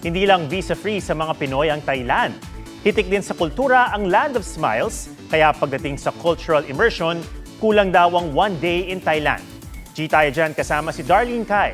Hindi lang visa-free sa mga Pinoy ang Thailand. Hitik din sa kultura ang Land of Smiles, kaya pagdating sa cultural immersion, kulang daw ang 1 day in Thailand. G tayo dyan kasama si Darlene Kai.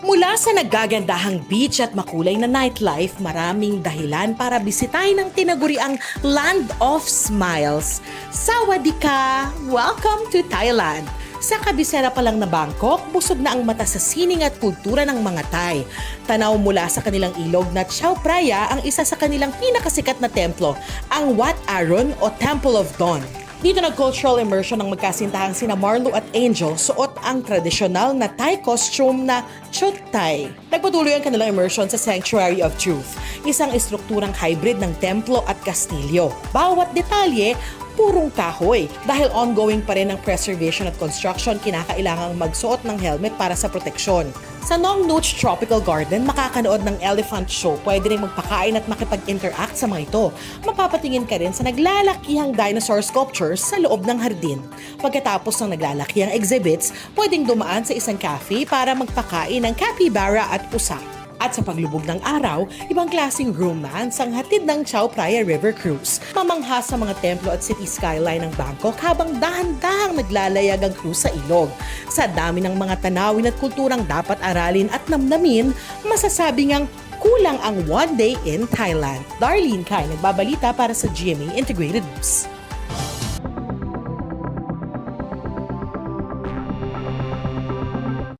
Mula sa nagagandahang beach at makulay na nightlife, maraming dahilan para bisitahin ang tinaguriang Land of Smiles. Sawadika! Welcome to Thailand! Sa kabisera pa lang na Bangkok, busog na ang mata sa sining at kultura ng mga Thai. Tanaw mula sa kanilang ilog na Chao Phraya ang isa sa kanilang pinakasikat na templo, ang Wat Arun o Temple of Dawn. Dito nag-cultural immersion ng magkasintahang sina Marlo at Angel, suot ang tradisyonal na Thai costume na Chut Thai. Nagpatuloy ang kanilang immersion sa Sanctuary of Truth, isang estrukturang hybrid ng templo at kastilyo. Bawat detalye, purong kahoy. Dahil ongoing pa rin ang preservation at construction, kinakailangang magsuot ng helmet para sa proteksyon. Sa Nong Nooch Tropical Garden, makakanood ng elephant show. Pwede rin magpakain at makipag-interact sa mga ito. Mapapatingin ka rin sa naglalakihang dinosaur sculptures sa loob ng hardin. Pagkatapos ng naglalakihang exhibits, pwedeng dumaan sa isang cafe para magpakain ng capybara at pusa. At sa paglubog ng araw, ibang klaseng romance ang hatid ng Chao Phraya River Cruise. Mamangha sa mga templo at city skyline ng Bangkok habang dahan-dahang naglalayag ang cruise sa ilog. Sa dami ng mga tanawin at kulturang dapat aralin at namnamin, masasabi ngang kulang ang 1 day in Thailand. Darlene Kai, nagbabalita para sa GMA Integrated News.